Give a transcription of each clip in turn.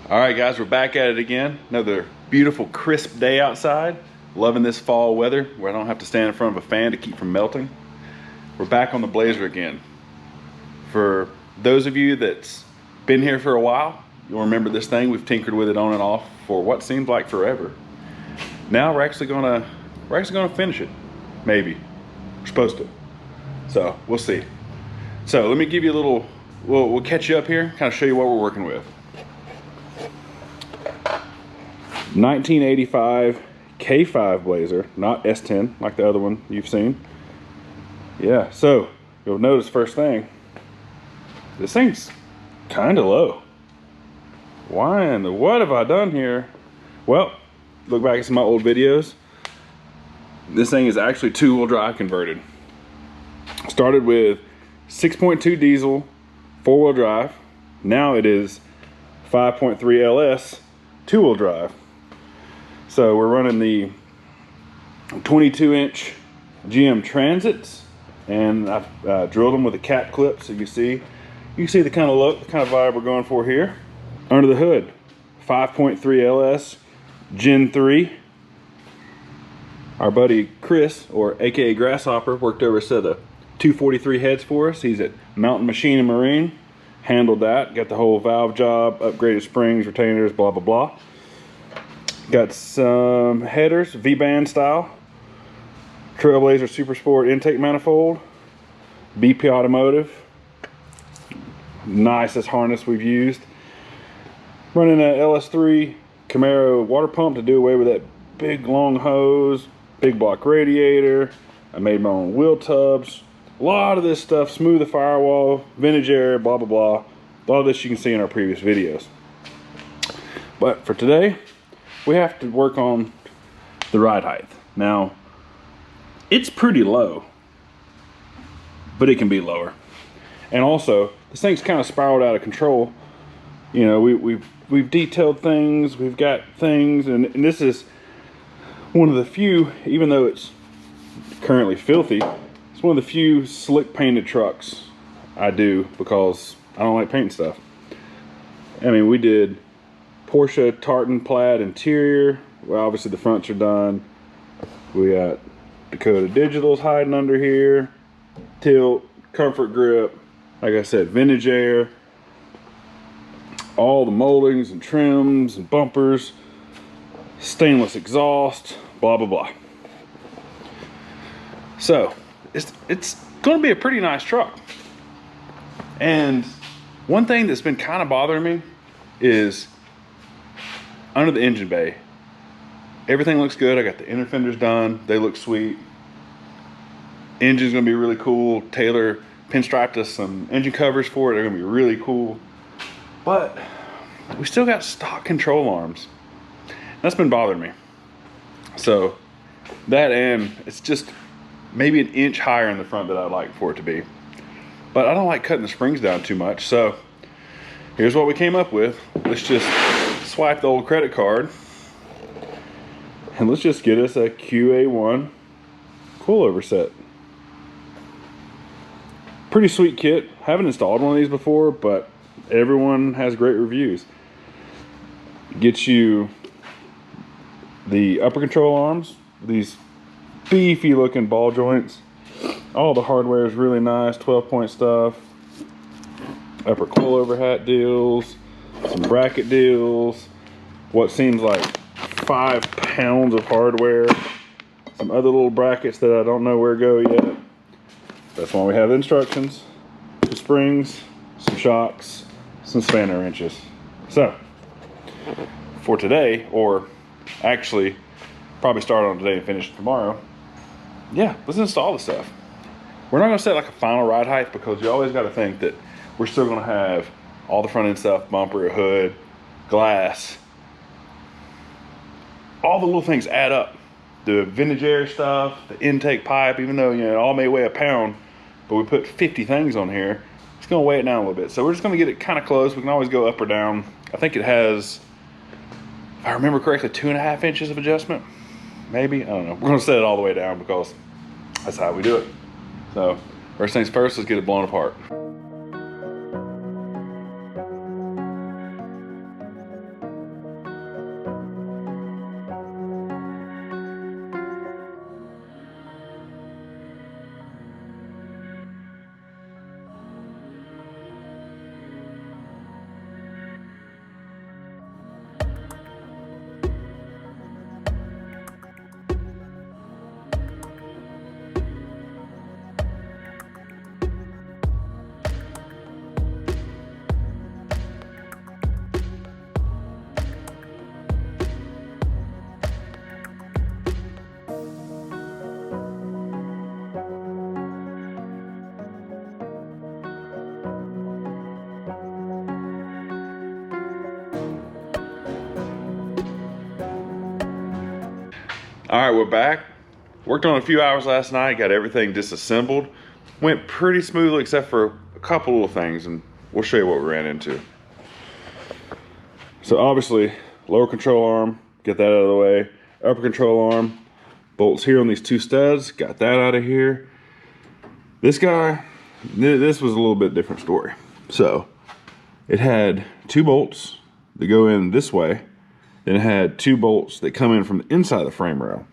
All right, guys, we're back at it again. Another beautiful, crisp day outside. Loving this fall weather where I don't have to stand in front of a fan to keep from melting. We're back on the BLAZER again. For those of you that's been here for a while, you'll remember this thing. We've tinkered with it on and off for what seems like forever. Now we're actually gonna finish it. Maybe. We're supposed to. So we'll see. So let me give you a little, we'll catch you up here, kind of show you what we're working with. 1985 K5 BLAZER, not S10 like the other one you've seen. Yeah, so you'll notice first thing, this thing's kind of low. Why and what have I done here? Well, look back at some of my old videos. This thing is actually two-wheel drive converted. Started with 6.2 diesel, four-wheel drive. Now it is 5.3 LS, two-wheel drive. So we're running the 22-inch GM Transits, and I've drilled them with a cap clip, so you can see the kind of look, the kind of vibe we're going for here. Under the hood, 5.3 LS Gen 3. Our buddy Chris, or AKA Grasshopper, worked over a set of 243 heads for us. He's at Mountain Machine and Marine. Handled that, got the whole valve job, upgraded springs, retainers, blah, blah, blah. Got some headers, V-band style. Trailblazer Super Sport intake manifold. BP Automotive. Nicest harness we've used. Running an LS3 Camaro water pump to do away with that big long hose. Big block radiator. I made my own wheel tubs. A lot of this stuff, smooth the firewall, vintage air, blah, blah, blah. A lot of this you can see in our previous videos. But for today, we have to work on the ride height. Now, it's pretty low, but it can be lower. And also, this thing's kind of spiraled out of control. You know, we've detailed things, we've got things, and this is one of the few, even though it's currently filthy, it's one of the few slick painted trucks I do because I don't like painting stuff. I mean, we did Porsche tartan plaid interior. Well, obviously the fronts are done. We got Dakota digitals hiding under here. Tilt, comfort grip, like I said, vintage air. All the moldings and trims and bumpers. Stainless exhaust, blah, blah, blah. So, it's going to be a pretty nice truck. And one thing that's been kind of bothering me is under the engine bay, everything looks good. I got the inner fenders done. They look sweet. Engine's going to be really cool. Taylor pinstriped us some engine covers for it. They're going to be really cool. But we still got stock control arms. That's been bothering me. So that, and it's just maybe an inch higher in the front than I'd like for it to be. But I don't like cutting the springs down too much. So here's what we came up with. Let's just swipe the old credit card and let's just get us a QA1 coilover set. Pretty sweet kit. Haven't installed one of these before, but everyone has great reviews. Gets you the upper control arms, these beefy looking ball joints. All the hardware is really nice, 12-point stuff. Upper coilover hat deals, some bracket deals, what seems like 5 pounds of hardware, some other little brackets that I don't know where to go yet. That's why we have the instructions, some springs, some shocks, some spanner wrenches. So, for today, or actually probably start on today and finish tomorrow, yeah, let's install the stuff. We're not going to set like a final ride height because you always got to think that we're still going to have all the front end stuff, bumper, hood, glass. All the little things add up. The vintage air stuff, the intake pipe, even though, you know, it all may weigh a pound, but we put 50 things on here, it's going to weigh it down a little bit. So we're just going to get it kind of close. We can always go up or down. I think it has, if I remember correctly, 2.5 inches of adjustment. Maybe, I don't know. We're going to set it all the way down because that's how we do it. So first things first, let's get it blown apart. All right, we're back. Worked on a few hours last night, got everything disassembled. Went pretty smoothly except for a couple little things, and we'll show you what we ran into. So obviously, lower control arm, get that out of the way. Upper control arm, bolts here on these two studs, got that out of here. This guy, this was a little bit different story. So it had two bolts that go in this way, then it had two bolts that come in from the inside of the frame rail.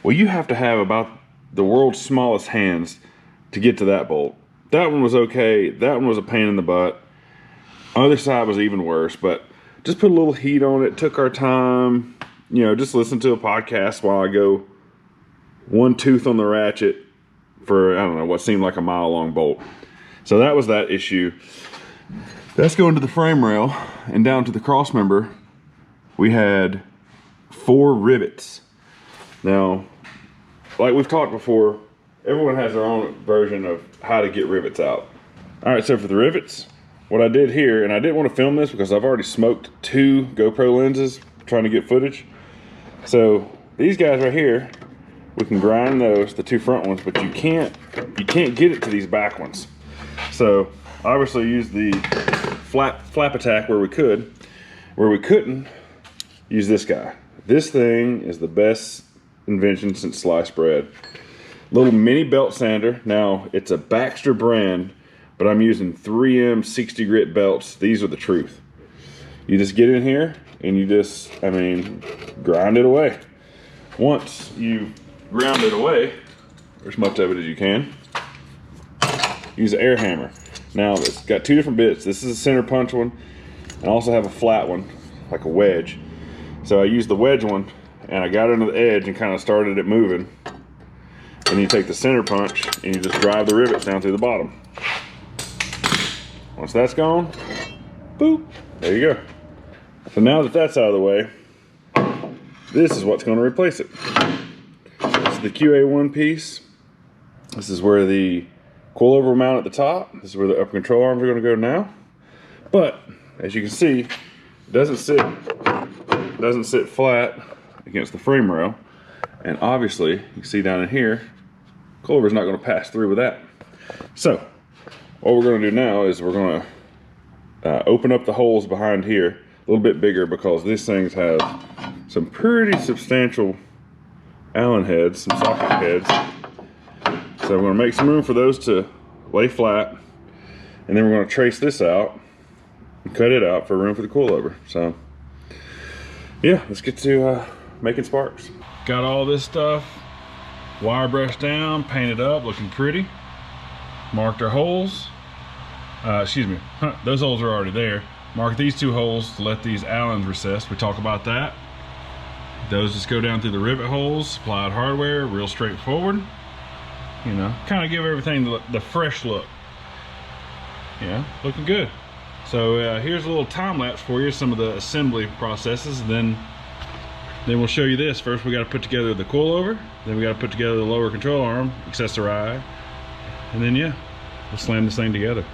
Well, you have to have about the world's smallest hands to get to that bolt. That one was okay, that one was a pain in the butt. Other side was even worse, but just put a little heat on it, took our time, you know, just listen to a podcast while I go one tooth on the ratchet for, I don't know, what seemed like a mile long bolt. So that was that issue. Let's go into the frame rail and down to the cross member. We had 4 rivets. Now, like we've talked before, everyone has their own version of how to get rivets out. All right, so for the rivets, what I did here, and I didn't want to film this because I've already smoked 2 GoPro lenses trying to get footage. So these guys right here, we can grind those, the 2 front ones, but you can't get it to these back ones. So obviously use the flap attack where we could. Where we couldn't, use this guy. This thing is the best invention since sliced bread. Little mini belt sander. Now it's a Baxter brand, but I'm using 3M 60 grit belts. These are the truth. You just get in here and you just, I mean, grind it away. Once you ground it away, or as much of it as you can, use an air hammer. Now it's got 2 different bits. This is a center punch one, and I also have a flat one, like a wedge. So I used the wedge one, and I got under the edge and kind of started it moving. And you take the center punch, and you just drive the rivets down through the bottom. Once that's gone, boop, there you go. So now that that's out of the way, this is what's going to replace it. This is the QA1 piece. This is where the coilover will mount at the top. This is where the upper control arms are going to go now. But as you can see, it doesn't sit flat against the frame rail. And obviously, you can see down in here, coilover is not going to pass through with that. So what we're going to do now is we're going to open up the holes behind here a little bit bigger, because these things have some pretty substantial Allen heads, some socket heads. So we're going to make some room for those to lay flat, and then we're going to trace this out and cut it out for room for the coilover. So yeah, let's get to making sparks. Got all this stuff wire brushed down, painted up, looking pretty. Marked our holes. Excuse me, those holes are already there. Mark these 2 holes to let these Allens recess. We talk about that. Those just go down through the rivet holes, supplied hardware, real straightforward. You know, kind of give everything the fresh look. Yeah, looking good. So here's a little time lapse for you, some of the assembly processes. Then we'll show you this. First we got to put together the coilover, then we got to put together the lower control arm, accessorize, and then yeah, we'll slam this thing together.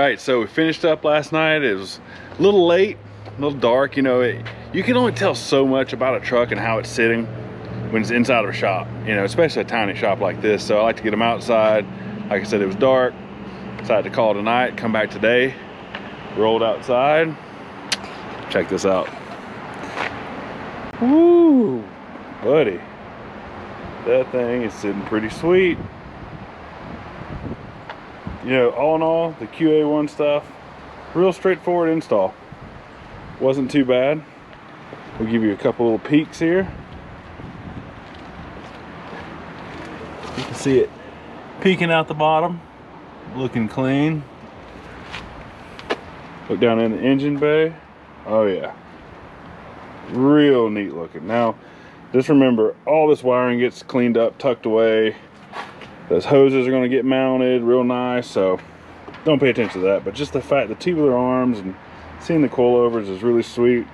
right, so we finished up last night. It was a little late, a little dark. You know, you can only tell so much about a truck and how it's sitting when it's inside of a shop, you know, especially a tiny shop like this. So I like to get them outside. Like I said, it was dark. Decided to call it a night, come back today. Rolled outside. Check this out. Woo, buddy. That thing is sitting pretty sweet. You know, all in all, the QA1 stuff, real straightforward install. Wasn't too bad. We'll give you a couple little peeks here. You can see it peeking out the bottom, looking clean. Look down in the engine bay. Oh yeah, real neat looking. Now, just remember, all this wiring gets cleaned up, tucked away. Those hoses are going to get mounted real nice, so don't pay attention to that. But just the fact, the tubular arms and seeing the coilovers is really sweet.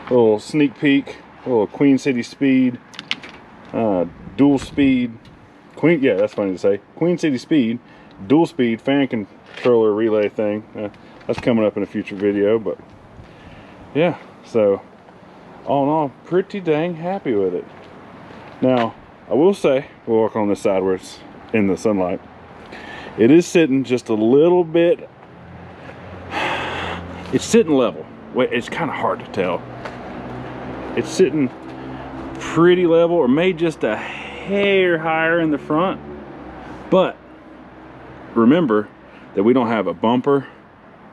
A little sneak peek, a little Queen City Speed, dual speed, yeah, that's funny to say. Queen City Speed, dual speed fan controller relay thing. That's coming up in a future video, but yeah, so all in all, pretty dang happy with it. Now, I will say, we'll walk on this side where it's in the sunlight. It is sitting just a little bit, it's sitting level. Wait, it's kind of hard to tell. It's sitting pretty level, or maybe just a hair higher in the front. But remember that we don't have a bumper,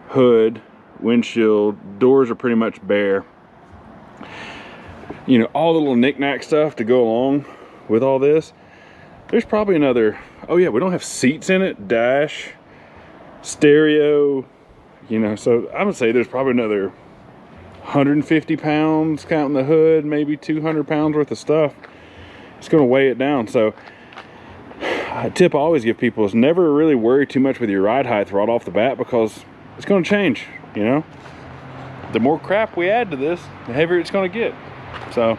hood, windshield, doors are pretty much bare. You know, all the little knick-knack stuff to go along with all this. There's probably another, oh yeah, we don't have seats in it, dash, stereo, you know, so I would say there's probably another 150 pounds counting the hood, maybe 200 pounds worth of stuff. It's going to weigh it down. So a tip I always give people is never really worry too much with your ride height right off the bat, because it's going to change, you know. The more crap we add to this, the heavier it's going to get. So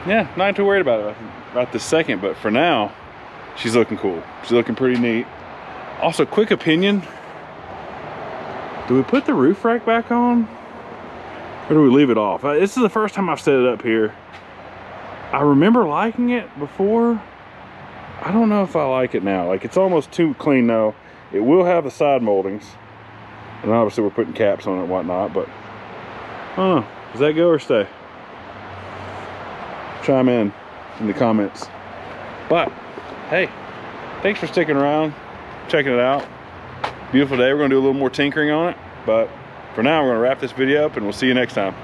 yeah, not too worried about it right this second, but for now, she's looking cool. She's looking pretty neat. Also, quick opinion. Do we put the roof rack back on? Or do we leave it off? This is the first time I've set it up here. I remember liking it before. I don't know if I like it now. Like, it's almost too clean now. It will have the side moldings. And obviously we're putting caps on it and whatnot, but I don't know. Does that go or stay? Chime in the comments. But hey, thanks for sticking around, checking it out. Beautiful day. We're gonna do a little more tinkering on it, but for now we're gonna wrap this video up and we'll see you next time.